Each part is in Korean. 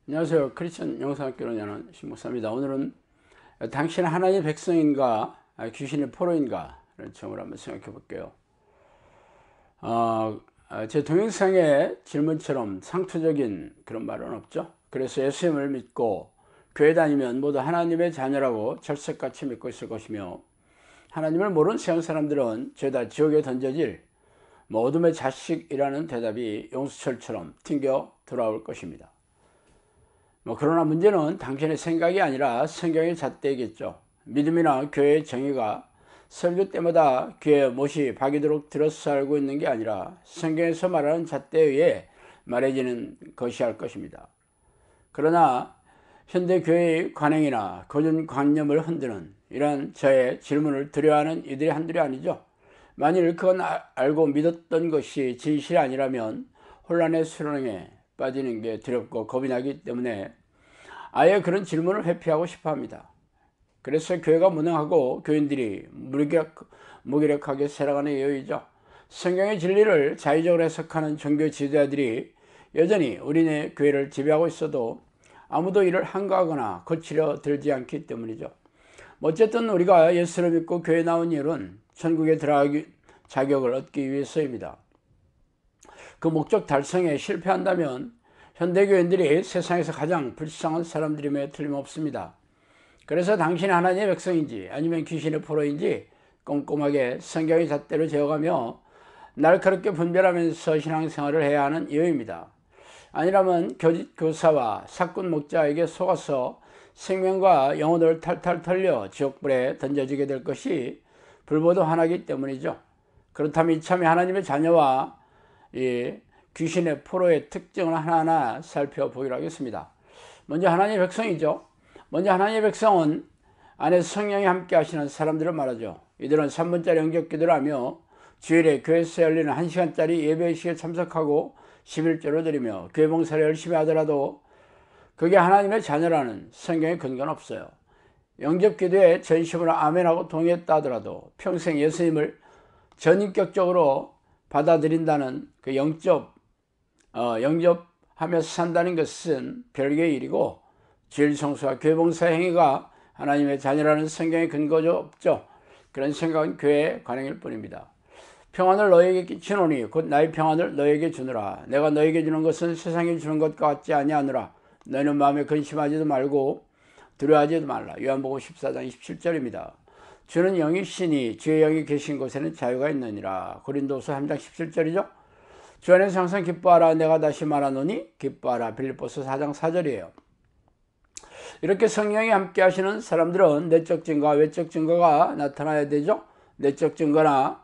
안녕하세요. 크리스천 영성학교로 연한 신목사입니다. 오늘은 당신은 하나님의 백성인가 귀신의 포로인가 라는 점을 한번 생각해 볼게요. 제 동영상의 질문처럼 상투적인 그런 말은 없죠. 그래서 예수님을 믿고 교회 다니면 모두 하나님의 자녀라고 철석같이 믿고 있을 것이며, 하나님을 모르는 세상 사람들은 죄다 지옥에 던져질 어둠의 자식이라는 대답이 용수철처럼 튕겨 돌아올 것입니다. 그러나 문제는 당신의 생각이 아니라 성경의 잣대이겠죠. 믿음이나 교회의 정의가 설교 때마다 귀에 못이 박이도록 들어서 살고 있는 게 아니라 성경에서 말하는 잣대에 의해 말해지는 것이 할 것입니다. 그러나 현대 교회의 관행이나 고정관념을 흔드는 이런 저의 질문을 두려워하는 이들이 한둘이 아니죠. 만일 그건 알고 믿었던 것이 진실이 아니라면 혼란의 수렁에 빠지는 게 두렵고 겁이 나기 때문에 아예 그런 질문을 회피하고 싶어 합니다. 그래서 교회가 무능하고 교인들이 무기력하게 살아가는 이유이죠. 성경의 진리를 자의적으로 해석하는 종교 지도자들이 여전히 우리네 교회를 지배하고 있어도 아무도 이를 한가하거나 고치려 들지 않기 때문이죠. 어쨌든 우리가 예수를 믿고 교회에 나온 이유는 천국에 들어가기 자격을 얻기 위해서입니다. 그 목적 달성에 실패한다면 현대교인들이 세상에서 가장 불쌍한 사람들임에 틀림없습니다. 그래서 당신이 하나님의 백성인지 아니면 귀신의 포로인지 꼼꼼하게 성경의 잣대로 재어가며 날카롭게 분별하면서 신앙생활을 해야 하는 이유입니다. 아니라면 교직 교사와 사꾼 목자에게 속아서 생명과 영혼을 탈탈 털려 지옥불에 던져지게 될 것이 불보듯 하나이기 때문이죠. 그렇다면 이참에 하나님의 자녀와 귀신의 포로의 특징을 하나하나 살펴보기로 하겠습니다. 먼저 하나님의 백성이죠. 먼저 하나님의 백성은 안에 성령이 함께 하시는 사람들을 말하죠. 이들은 3분짜리 영접기도를 하며 주일에 교회에서 열리는 1시간짜리 예배의식에 참석하고 11조를 드리며 교회 봉사를 열심히 하더라도 그게 하나님의 자녀라는 성경의 근거는 없어요. 영접기도에 전심으로 아멘하고 동의했다 하더라도 평생 예수님을 전인격적으로 받아들인다는 그 영접하면서 산다는 것은 별개의 일이고, 주일 성수와 교회 봉사 행위가 하나님의 자녀라는 성경의 근거도 없죠. 그런 생각은 교회의 관행일 뿐입니다. 평안을 너에게 끼치노니 곧 나의 평안을 너에게 주느라. 내가 너에게 주는 것은 세상이 주는 것과 같지 아니하노라. 너희는 마음에 근심하지도 말고 두려워하지도 말라. 요한복음 14장 27절입니다. 주는 영이시니 주의 영이 계신 곳에는 자유가 있느니라. 고린도서 3장 17절이죠. 주 안에서 항상 기뻐하라. 내가 다시 말하노니 기뻐하라. 빌립보서 4장 4절이에요. 이렇게 성령이 함께 하시는 사람들은 내적 증거와 외적 증거가 나타나야 되죠. 내적 증거는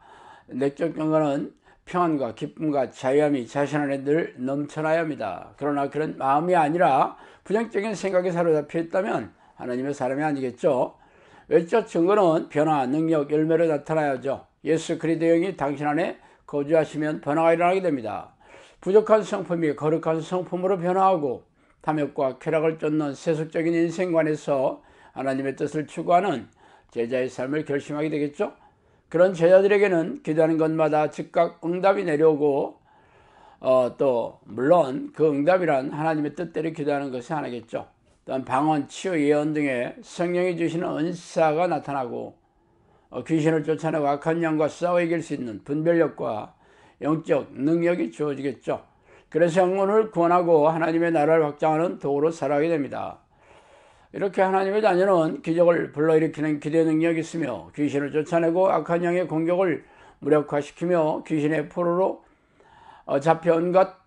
평안과 기쁨과 자유함이 자신 안에 늘 넘쳐나야 합니다. 그러나 그런 마음이 아니라 부정적인 생각에 사로잡혀 있다면 하나님의 사람이 아니겠죠. 외적 증거는 변화, 능력, 열매로 나타나야죠. 예수 그리스도의 영이 당신 안에 거주하시면 변화가 일어나게 됩니다. 부족한 성품이 거룩한 성품으로 변화하고 탐욕과 쾌락을 쫓는 세속적인 인생관에서 하나님의 뜻을 추구하는 제자의 삶을 결심하게 되겠죠. 그런 제자들에게는 기도하는 것마다 즉각 응답이 내려오고 또 물론 그 응답이란 하나님의 뜻대로 기도하는 것이 아니겠죠. 또한 방언, 치유, 예언 등의 성령이 주시는 은사가 나타나고 귀신을 쫓아내고 악한 영과 싸워 이길 수 있는 분별력과 영적 능력이 주어지겠죠. 그래서 영혼을 구원하고 하나님의 나라를 확장하는 도구로 살아가게 됩니다. 이렇게 하나님의 자녀는 기적을 불러일으키는 기대의 능력이 있으며 귀신을 쫓아내고 악한 영의 공격을 무력화시키며 귀신의 포로로 잡혀 온갖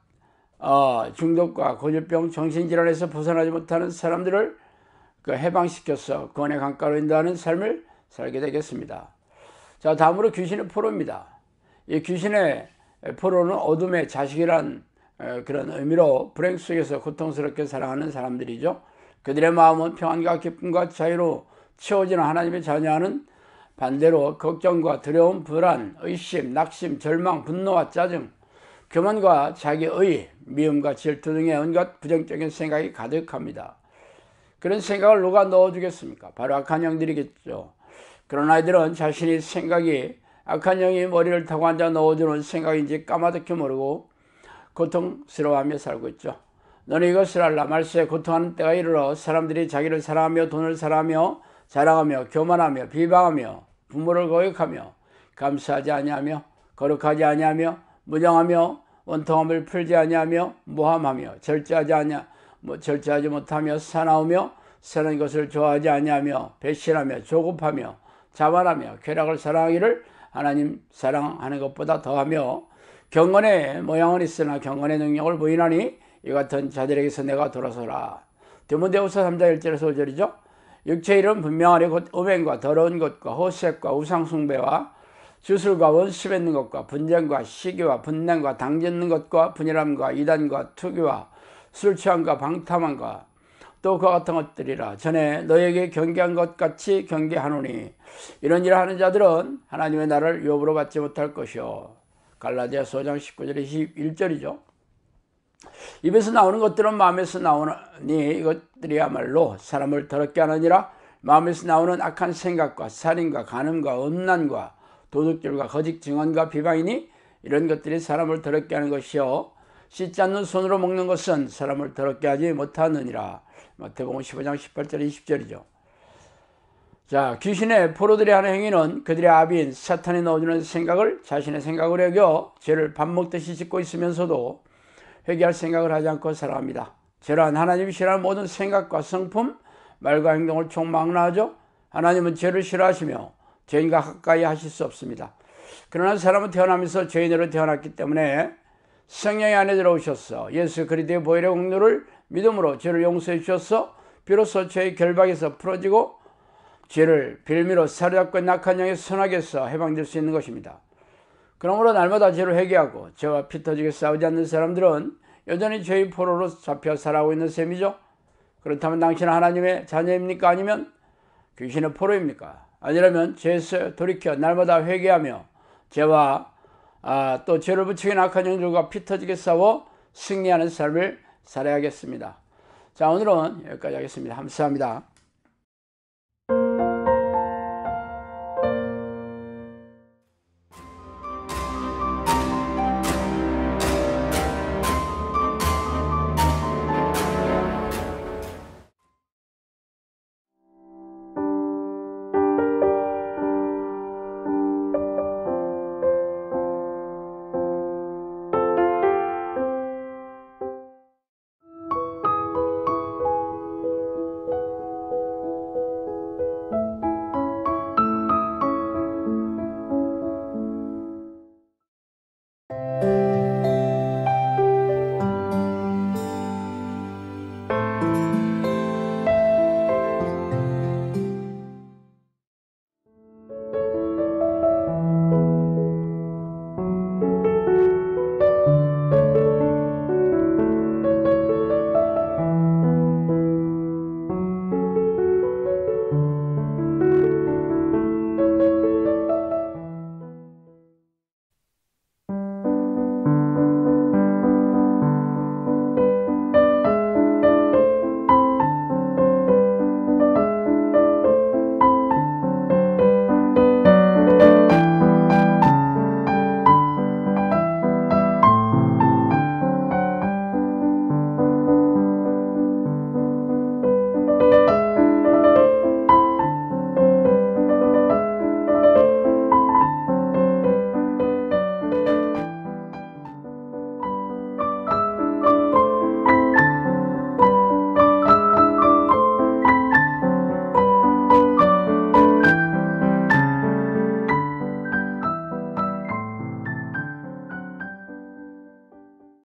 중독과 고질병, 정신질환에서 벗어나지 못하는 사람들을 해방시켜서 구원의 강가로 인도하는 삶을 살게 되겠습니다. 자, 다음으로 귀신의 포로입니다. 이 귀신의 포로는 어둠의 자식이란 그런 의미로 불행 속에서 고통스럽게 살아가는 사람들이죠. 그들의 마음은 평안과 기쁨과 자유로 채워지는 하나님의 자녀와는 반대로 걱정과 두려움, 불안, 의심, 낙심, 절망, 분노와 짜증, 교만과 자기의, 미움과 질투 등의 온갖 부정적인 생각이 가득합니다. 그런 생각을 누가 넣어주겠습니까? 바로 악한 영들이겠죠. 그런 아이들은 자신이 생각이 악한 영이 머리를 타고 앉아 넣어주는 생각인지 까마득히 모르고 고통스러워하며 살고 있죠. 너는 이것을 알라. 말세에 고통하는 때가 이르러 사람들이 자기를 사랑하며 돈을 사랑하며 자랑하며 교만하며 비방하며 부모를 거역하며 감사하지 아니하며 거룩하지 아니하며 무정하며 원통함을 풀지 아니하며 모함하며 절제하지 못하며 사나우며 선한 것을 좋아하지 아니하며 배신하며 조급하며 자만하며 쾌락을 사랑하기를 하나님 사랑하는 것보다 더하며 경건의 모양은 있으나 경건의 능력을 부인하니 이 같은 자들에게서 내가 돌아서라. 디모데후서 3장 1절에서 5절이죠. 육체의 일은 분명하니 곧 음행과 더러운 것과 호색과 우상숭배와 주술과 원수 맺는 것과 분쟁과 시기와 분냉과 당짓는 것과 분열함과 이단과 투기와 술 취함과 방탕함과 또 그와 같은 것들이라. 전에 너에게 경계한 것 같이 경계하노니 이런 일을 하는 자들은 하나님의 나라를 유업으로 받지 못할 것이요. 갈라디아서 5장 19절 21절이죠. 입에서 나오는 것들은 마음에서 나오니 이것들이야말로 사람을 더럽게 하느니라. 마음에서 나오는 악한 생각과 살인과 간음과 음란과 도둑질과 거짓 증언과 비방이니 이런 것들이 사람을 더럽게 하는 것이요 씻지 않는 손으로 먹는 것은 사람을 더럽게 하지 못하느니라. 마태복음 15장 18절 20절이죠. 자, 귀신의 포로들이 하는 행위는 그들의 아비인 사탄이 넣어주는 생각을 자신의 생각으로 여겨 죄를 밥 먹듯이 짓고 있으면서도 회개할 생각을 하지 않고 살아갑니다. 죄란 하나님이 싫어하는 모든 생각과 성품, 말과 행동을 총망라하죠. 하나님은 죄를 싫어하시며 죄인과 가까이 하실 수 없습니다. 그러나 사람은 태어나면서 죄인으로 태어났기 때문에 성령이 안에 들어오셔서 예수 그리스도의 보혈의 공로를 믿음으로 죄를 용서해 주셔서 비로소 죄의 결박에서 풀어지고 죄를 빌미로 사로잡고 낙한 영의 선악에서 해방될 수 있는 것입니다. 그러므로 날마다 죄를 회개하고 죄와 피 터지게 싸우지 않는 사람들은 여전히 죄의 포로로 잡혀 살아가고 있는 셈이죠. 그렇다면 당신은 하나님의 자녀입니까? 아니면 귀신의 포로입니까? 아니라면 죄에서 돌이켜 날마다 회개하며 죄와 또 죄를 부추긴 악한 영들과 피 터지게 싸워 승리하는 삶을 살아야겠습니다. 자, 오늘은 여기까지 하겠습니다. 감사합니다.